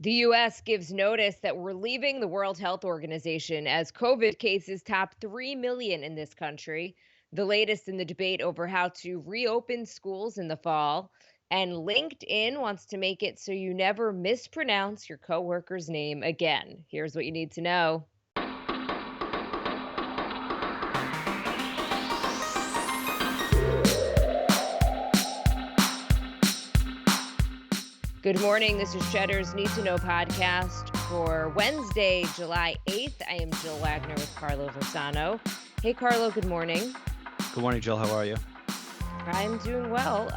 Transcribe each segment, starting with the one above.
The U.S. gives notice that we're leaving the World Health Organization as COVID cases top 3 million in this country, the latest in the debate over how to reopen schools in the fall. And LinkedIn wants to make it so you never mispronounce your coworker's name again. Here's what you need to know. Good morning. This is Cheddar's Need2Know podcast for Wednesday, July 8th. I am Jill Wagner with Carlo Versano. Hey, Carlo, good morning. Good morning, Jill. How are you? I'm doing well.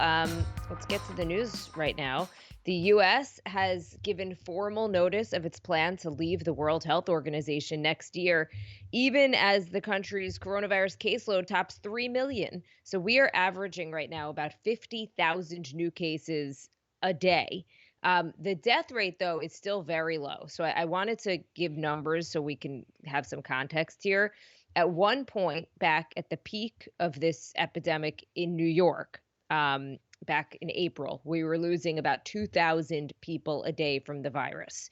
Let's get to the news right now. The U.S. has given formal notice of its plan to leave the World Health Organization next year, even as the country's coronavirus caseload tops 3 million. So we are averaging right now about 50,000 new cases a day. The death rate, though, is still very low. So I wanted to give numbers so we can have some context here. At one point, back at the peak of this epidemic in New York, back in April, we were losing about 2,000 people a day from the virus.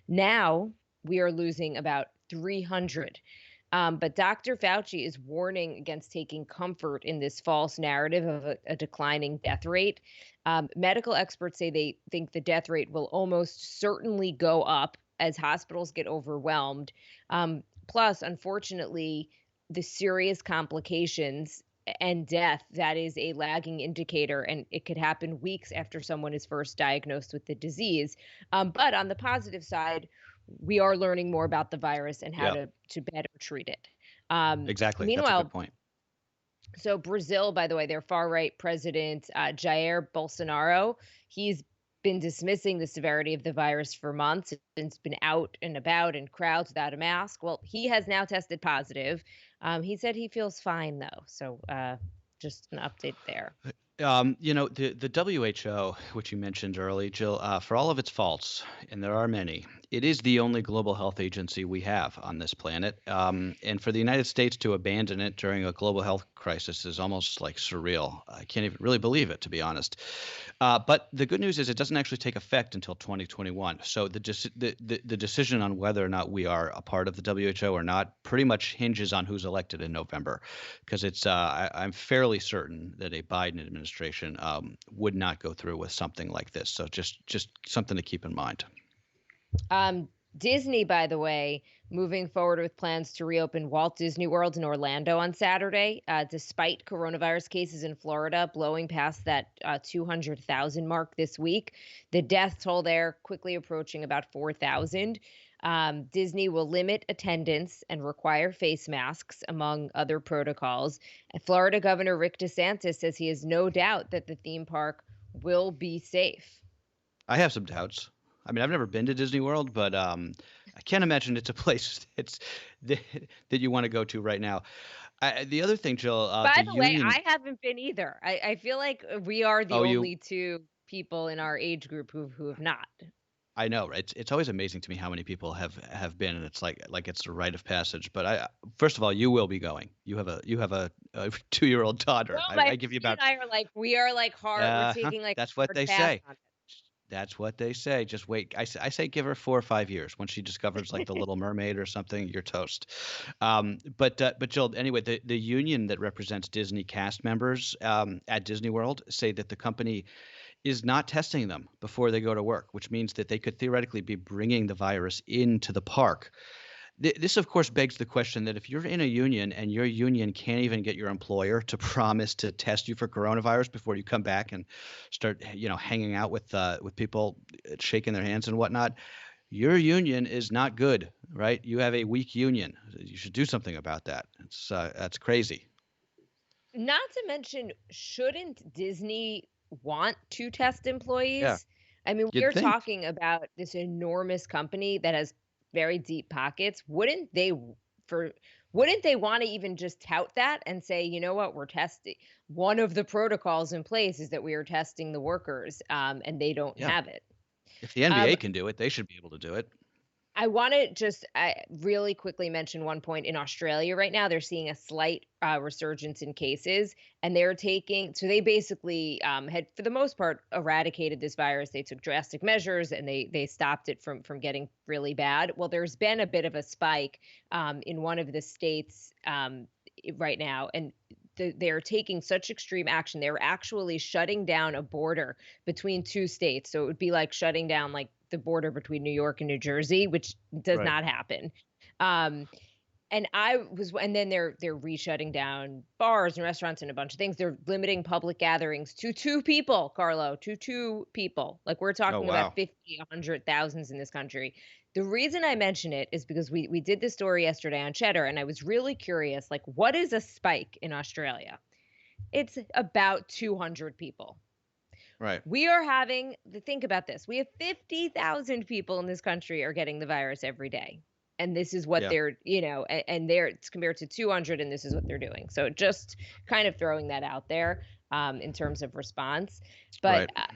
Now we are losing about 300. But Dr. Fauci is warning against taking comfort in this false narrative of a declining death rate. Medical experts say they think the death rate will almost certainly go up as hospitals get overwhelmed. Plus, unfortunately, the serious complications and death, that is a lagging indicator, and it could happen weeks after someone is first diagnosed with the disease. But on the positive side, we are learning more about the virus and how Yeah, to better treat it. exactly. That's a good Meanwhile, point. so Brazil, by the way, their far right president, Jair Bolsonaro, he's been dismissing the severity of the virus for months and has been out and about in crowds without a mask. Well, he has now tested positive. He said he feels fine, though. So just an update there. The WHO, which you mentioned early, Jill, for all of its faults, and there are many, it is the only global health agency we have on this planet. And for the United States to abandon it during a global health crisis is almost like surreal. I can't even really believe it, to be honest. But the good news is it doesn't actually take effect until 2021. So the decision on whether or not we are a part of the WHO or not pretty much hinges on who's elected in November, because I'm fairly certain that a Biden administration would not go through with something like this. So just something to keep in mind. Disney, by the way, moving forward with plans to reopen Walt Disney World in Orlando on Saturday, despite coronavirus cases in Florida blowing past that 200,000 mark this week. The death toll there quickly approaching about 4,000. Disney will limit attendance and require face masks, among other protocols. And Florida Governor Rick DeSantis says he has no doubt that the theme park will be safe. I have some doubts. I mean, I've never been to Disney World, but I can't imagine it's a place that, that you want to go to right now. The other thing, Jill, By the the way, union. I haven't been either. I feel like we are the Oh, you. only two people in our age group who have not. I know, right? It's always amazing to me how many people have been, and it's like it's a rite of passage. But first of all, you will be going. You have a 2-year-old daughter. Well, I my give you husband about. and I are like, we are like hard. We're taking like That's a what hard they pass say. on That's what they say. Just wait. I say give her 4 or 5 years. Once she discovers like the Little Mermaid or something, you're toast. But Jill, anyway, the union that represents Disney cast members at Disney World say that the company is not testing them before they go to work, which means that they could theoretically be bringing the virus into the park. This, of course, begs the question that if you're in a union and your union can't even get your employer to promise to test you for coronavirus before you come back and start, hanging out with people, shaking their hands and whatnot, your union is not good, right? You have a weak union. You should do something about that. That's crazy. Not to mention, shouldn't Disney want to test Yeah, employees? I mean, you'd we're think. talking about this enormous company that has very deep pockets. For wouldn't they want to even just tout that and say, you know what, we're testing. One of the protocols in place is that we are testing the workers, and they don't Yeah, have it. if the Um, NBA can do it, they should be able to do it. I want to just really quickly mention one point in Australia right now. They're seeing a slight resurgence in cases, and they're taking, so they basically had, for the most part, eradicated this virus. They took drastic measures and they stopped it from getting really bad. Well, there's been a bit of a spike in one of the states right now, and they're taking such extreme action. They're actually shutting down a border between two states. So it would be like shutting down like the border between New York and New Jersey, which does Right. not happen. Um, and then they're re-shutting down bars and restaurants and a bunch of things. They're limiting public gatherings to two people, Carlo, to two people. Like we're Oh, talking about wow. 50, 100 thousands in this country. The reason I mention it is because we did this story yesterday on Cheddar, and I was really curious, like, what is a spike in Australia? It's about 200 people. Right. We are having think about this. We have 50,000 people in this country are getting the virus every day. And this is what Yeah. they're, and they're it's compared to 200, and this is what they're doing. So just kind of throwing that out there in terms of response. But Right.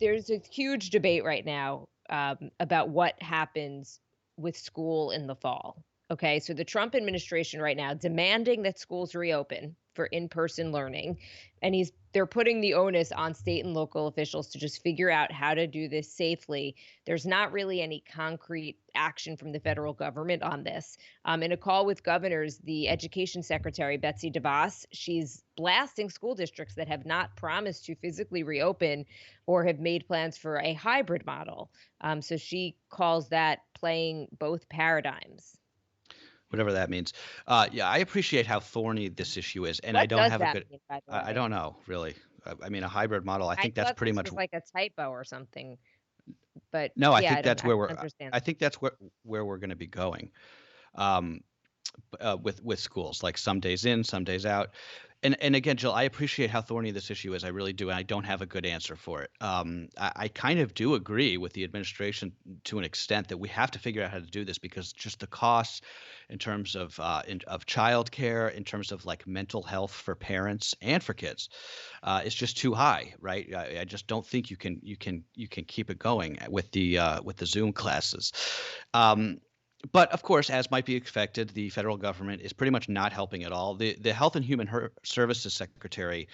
there's a huge debate right now about what happens with school in the fall. Okay, so the Trump administration right now demanding that schools reopen for in-person learning, and they're putting the onus on state and local officials to just figure out how to do this safely. There's not really any concrete action from the federal government on this. In a call with governors, the education secretary, Betsy DeVos, she's blasting school districts that have not promised to physically reopen or have made plans for a hybrid model. So she calls that playing both paradigms. Whatever that means. Yeah, I appreciate how thorny this issue is, and I What don't does have a that good. mean, by the I way? don't know really. I mean, a hybrid model. I I think that's thought pretty this much. was like a typo or something, but No, I yeah, think that's I where don't understand. I think that's where we're going to be going. Um, with schools, like some days in, some days out. And again, Jill, I appreciate how thorny this issue is. I really do, and I don't have a good answer for it. I kind of do agree with the administration to an extent that we have to figure out how to do this because just the costs in terms of childcare, in terms of like mental health for parents and for kids, is just too high, right? I just don't think you can keep it going with the Zoom classes. Um, but of course, as might be expected, the federal government is pretty much not helping at all. The Health and Human Services Secretary,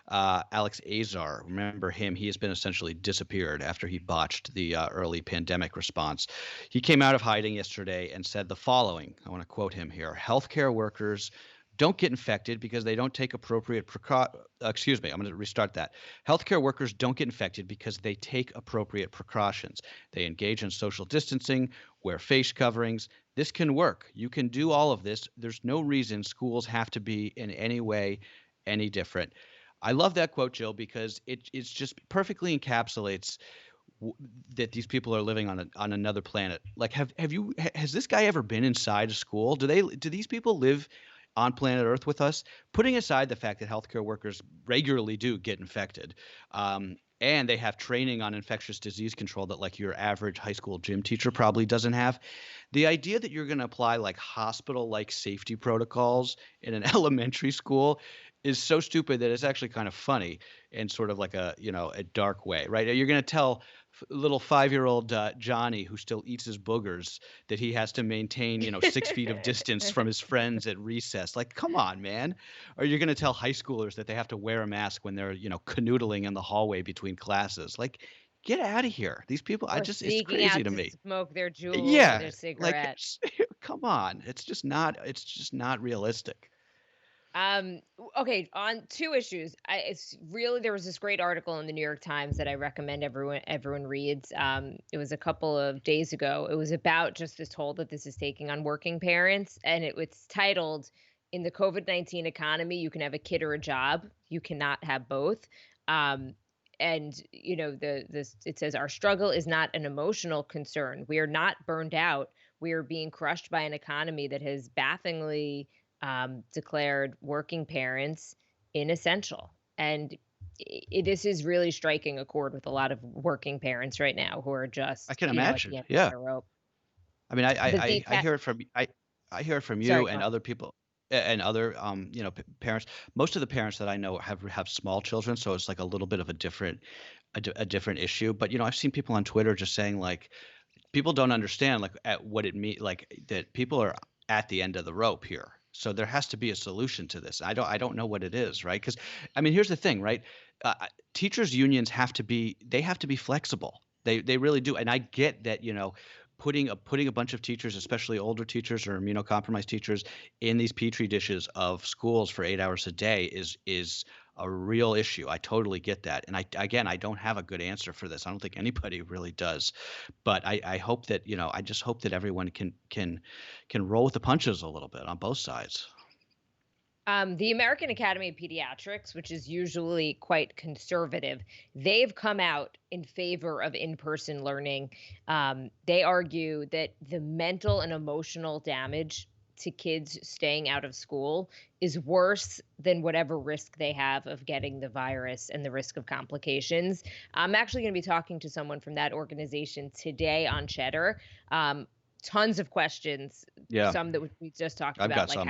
Alex Azar, remember him? He has been essentially disappeared after he botched the early pandemic response. He came out of hiding yesterday and said the following. I want to quote him here: "Healthcare workers don't get infected because they don't take appropriate excuse me, I'm going to restart that. Healthcare workers don't get infected because they take appropriate precautions. They engage in social distancing, wear face coverings. This can work. You can do all of this. There's no reason schools have to be in any way any different." I love that quote, Jill, because it's just perfectly encapsulates that these people are living on another planet. Like, has this guy ever been inside a school? Do these people live on planet Earth with us? Putting aside the fact that healthcare workers regularly do get infected, and they have training on infectious disease control that like your average high school gym teacher probably doesn't have. The idea that you're going to apply like hospital-like safety protocols in an elementary school is so stupid that it's actually kind of funny in sort of like a dark way, right? You're going to tell little 5-year-old Johnny who still eats his boogers that he has to maintain 6 feet of distance from his friends at recess. Like, come on, man. Or you're going to tell high schoolers that they have to wear a mask when they're canoodling in the hallway between classes. Like, get out of here. These people, Or it's sneaking crazy out to to me. smoke their jewel or Yeah, their like cigarette. come on. It's just not realistic. Okay, on two issues. It's really there was this great article in the New York Times that I recommend everyone reads. It was a couple of days ago. It was about just this toll that this is taking on working parents, and it's titled "In the COVID-19 economy, you can have a kid or a job. You cannot have both." And it says our struggle is not an emotional concern. We are not burned out. We are being crushed by an economy that has bafflingly declared working parents inessential. And this is really striking a chord with a lot of working parents right now who are I just, can at the imagine. end of Yeah. their rope. I mean, But I hear it from I hear it from sorry, you go and on. other people and other parents. Most of the parents that I know have small children, so it's like a little bit of a different issue. But I've seen people on Twitter just saying like people don't understand like at what it mean like that people are at the end of the rope here. So there has to be a solution to this. I don't know what it is, right? Because I mean, here's the thing, right? Teachers unions have to be flexible. They really do. And I get that, putting a bunch of teachers, especially older teachers or immunocompromised teachers, in these petri dishes of schools for 8 hours a day is a real issue. I totally get that. And I don't have a good answer for this. I don't think anybody really does. But I hope that, I just hope that everyone can roll with the punches a little bit on both sides. The American Academy of Pediatrics, which is usually quite conservative, they've come out in favor of in person learning. They argue that the mental and emotional damage to kids staying out of school is worse than whatever risk they have of getting the virus and the risk of complications. I'm actually going to be talking to someone from that organization today on Cheddar. Tons of questions, Yeah, some that we just talked I've about, got like some.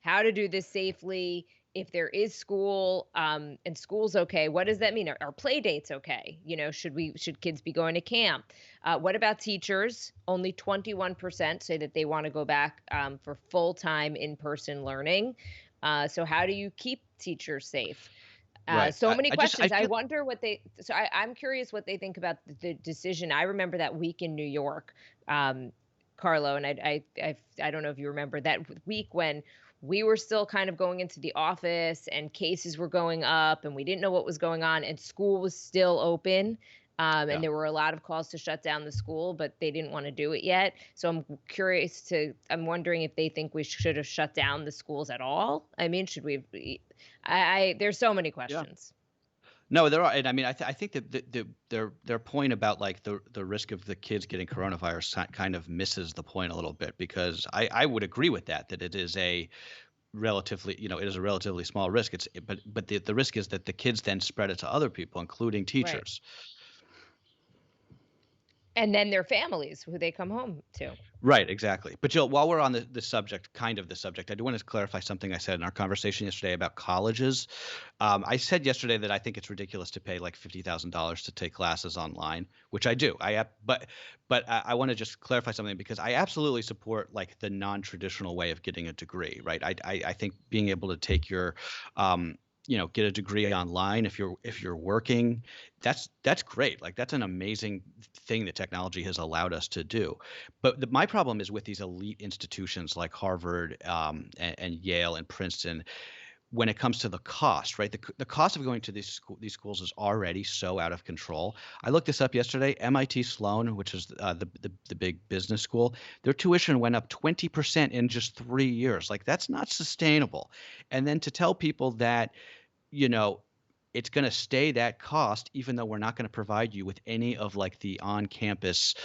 how to do this safely. If there is school, and school's okay, what does that mean? Are play dates okay? Should kids be going to camp? What about teachers? Only 21% say that they want to go back for full-time in-person learning. So how do you keep teachers safe? Right. So many I questions. I feel wonder what they. So I'm curious what they think about the decision. I remember that week in New York, um, Carlo, and I don't know if you remember that week when we were still kind of going into the office and cases were going up and we didn't know what was going on and school was still open. yeah. And there were a lot of calls to shut down the school, but they didn't want to do it yet. So I'm wondering if they think we should have shut down the schools at all. I mean, should we? There's so many Yeah. questions. No, there are, and I mean, I think that their point about like the risk of the kids getting coronavirus kind of misses the point a little bit because I would agree with that it is a relatively it is a relatively small risk. But the risk is that the kids then spread it to other people, including Right. teachers. And then their families who they come home to. Right, exactly. But Jill, while we're on the subject, kind of the subject, I do want to clarify something I said in our conversation yesterday about colleges. I said yesterday that I think it's ridiculous to pay like $50,000 to take classes online, which I do. But I want to just clarify something because I absolutely support like the non-traditional way of getting a degree, right? I think being able to take your get a degree online if you're working, that's great. Like that's an amazing thing that technology has allowed us to do. But my problem is with these elite institutions like Harvard, and Yale and Princeton when it comes to the cost, right? The cost of going to these schools is already so out of control. I looked this up yesterday. MIT Sloan, which is the big business school, their tuition went up 20% in just 3 years. Like that's not sustainable. And then to tell people that you know, it's going to stay that cost, even though we're not going to provide you with any of like the on-campus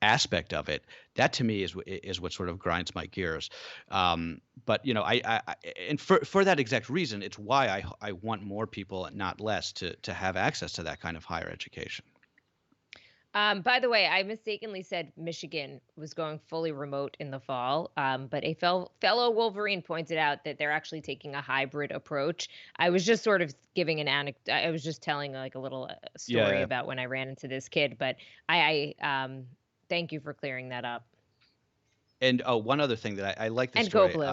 aspect of it. That to me is what sort of grinds my gears. But and for that exact reason, it's why I want more people, not less, to have access to that kind of higher education. By the way, I mistakenly said Michigan was going fully remote in the fall, but a fellow Wolverine pointed out that they're actually taking a hybrid approach. I was just sort of giving an anecdote. I was just telling like a little Yeah, story yeah. about when I ran into this kid, but thank you for clearing that up. And oh, one other thing that I like this And go story.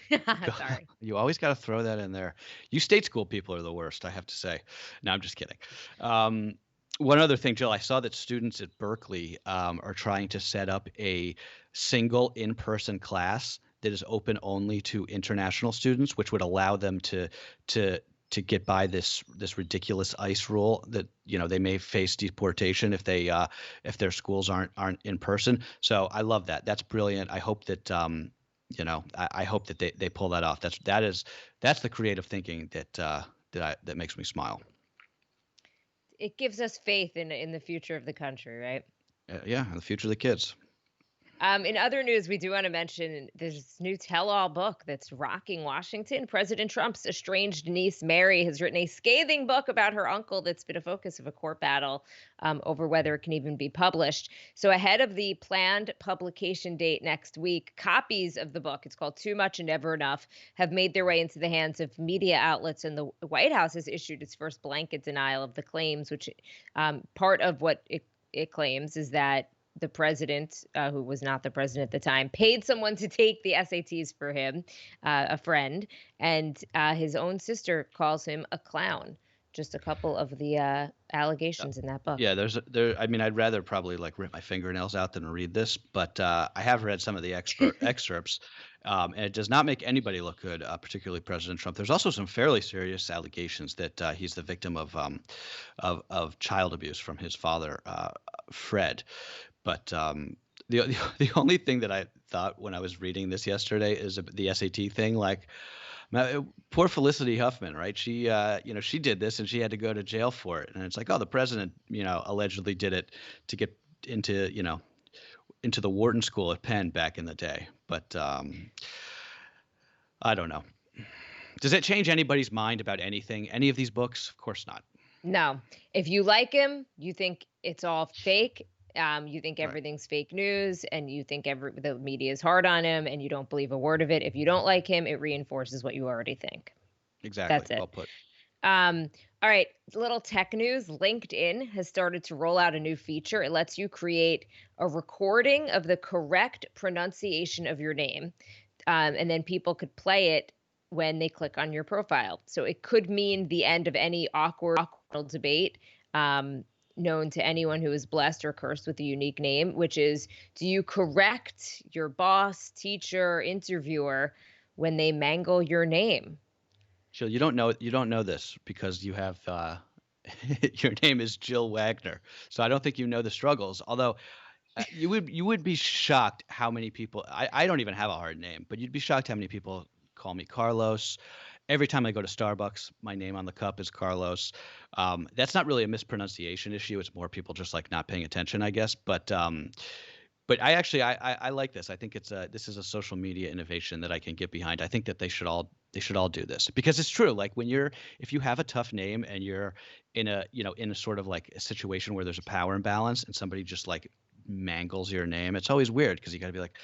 blue. Sorry. You always got to throw that in there. You state school people are the worst, I have to say. No, I'm just kidding. Um, One other thing, Jill, I saw that students at Berkeley are trying to set up a single in-person class that is open only to international students, which would allow them to get by this ridiculous ICE rule that they may face deportation if their schools aren't in person. So I love that. That's brilliant. I hope that I hope that they pull that off. That's the creative thinking that makes me smile. It gives us faith in the future of the country, right? Yeah, the future of the kids. In other news, we do want to mention this new tell-all book that's rocking Washington. President Trump's estranged niece, Mary, has written a scathing book about her uncle that's been a focus of a court battle over whether it can even be published. So, ahead of the planned publication date next week, copies of the book, it's called Too Much and Never Enough, have made their way into the hands of media outlets. And the White House has issued its first blanket denial of the claims, which part of what it claims is that the president, who was not the president at the time, paid someone to take the SATs for him, a friend, and his own sister calls him a clown. Just a couple of the allegations in that book. Yeah, I mean, I'd rather probably like rip my fingernails out than read this, but I have read some of the expert excerpts, and it does not make anybody look good, particularly President Trump. There's also some fairly serious allegations that he's the victim of child abuse from his father, Fred. But the only thing that I thought when I was reading this yesterday is the SAT thing. Like, poor Felicity Huffman, right? She, she did this and she had to go to jail for it. And it's like, oh, the president, allegedly did it to get into, into the Wharton School at Penn back in the day. But I don't know. Does it change anybody's mind about anything? Any of these books? Of course not. No. If you like him, you think it's all fake. You think Right. everything's fake news, and you think the media is hard on him, and you don't believe a word of it. If you don't like him, it reinforces what you already think. Exactly. That's it. Well put. All right, little tech news. LinkedIn has started to roll out a new feature. It lets you create a recording of the correct pronunciation of your name, and then people could play it when they click on your profile. So it could mean the end of any awkward debate known to anyone who is blessed or cursed with a unique name, which is, do you correct your boss, teacher, interviewer when they mangle your name? Jill, you don't know this because you have your name is Jill Wagner. So I don't think you know the struggles. Although you would be shocked how many people I don't even have a hard name, but you'd be shocked how many people call me Carlos. Every time I go to Starbucks, my name on the cup is Carlos. That's not really a mispronunciation issue. It's more people just like not paying attention, I guess. But I actually I like this. I think this is a social media innovation that I can get behind. I think that they should all do this because it's true. Like if you have a tough name and you're in a sort of like a situation where there's a power imbalance and somebody just like mangles your name, it's always weird because you got to be like,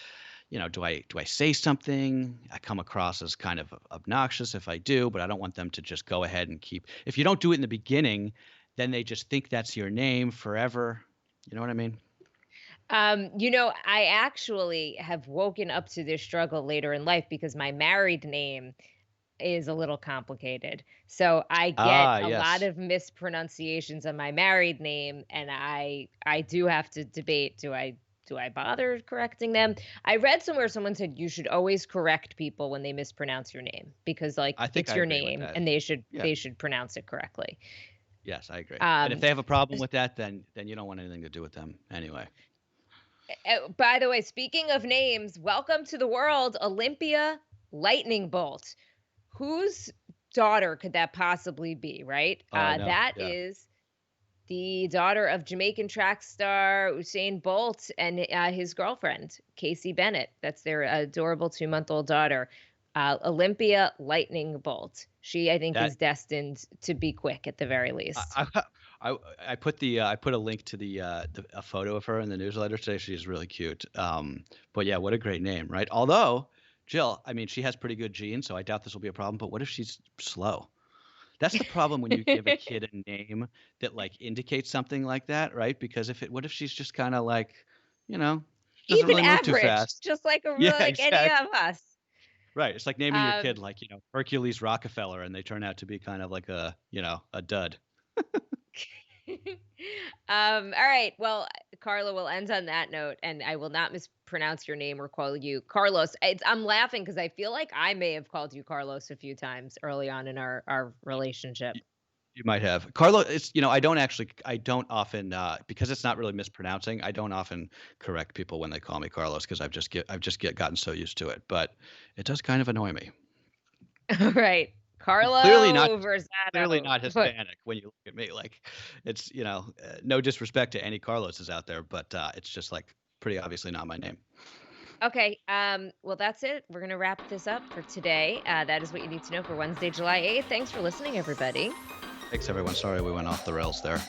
do I say something? I come across as kind of obnoxious if I do, but I don't want them to just go ahead and keep. If you don't do it in the beginning, then they just think that's your name forever. You know what I mean? I actually have woken up to this struggle later in life because my married name is a little complicated. So I get Ah, a lot yes. of mispronunciations on my married name, and I do have to debate, do I bother correcting them? I read somewhere someone said you should always correct people when they mispronounce your name because like I think it's I your agree with name that. and they should Yeah. they should pronounce it correctly. Yes, I agree. And if Um they have a problem with that, then you don't want anything to do with them anyway. by the way, speaking of names, welcome to the world, Olympia Lightning Bolt. Whose daughter could that possibly be, right? Oh, I know. That Yeah. is the daughter of Jamaican track star Usain Bolt and his girlfriend, Casey Bennett. That's their adorable 2-month-old daughter, Olympia Lightning Bolt. She, I think, That is destined to be quick at the very I least. I I put a link to a photo of her in the newsletter today. She's really cute. But yeah, what a great name, right? Although Jill, I mean, she has pretty good genes, so I doubt this will be a problem. But what if she's slow? That's the problem when you give a kid a name that like indicates something like that, right? Because what if she's just kind of like, you know, she doesn't Even really move too average, fast. just like Yeah, like any exactly. of us. Right. It's like naming your kid Um, like, Hercules Rockefeller, and they turn out to be kind of like a dud. all right. Well, Carla, will end on that note, and I will not mispronounce your name or call you Carlos. I'm laughing because I feel like I may have called you Carlos a few times early on in our relationship. You might have. Carlo, I don't often, because it's not really mispronouncing, I don't often correct people when they call me Carlos because gotten so used to it, but it does kind of annoy me. All right, I'm clearly not Carlo clearly Versado. not Hispanic when you look at me. Like, it's, no disrespect to any Carloses out there, but it's just like pretty obviously not my name. Okay. Well, that's it. We're gonna wrap this up for today. That is what you need to know for Wednesday, July 8th. Thanks for listening, everybody. Thanks, everyone. Sorry we went off the rails there.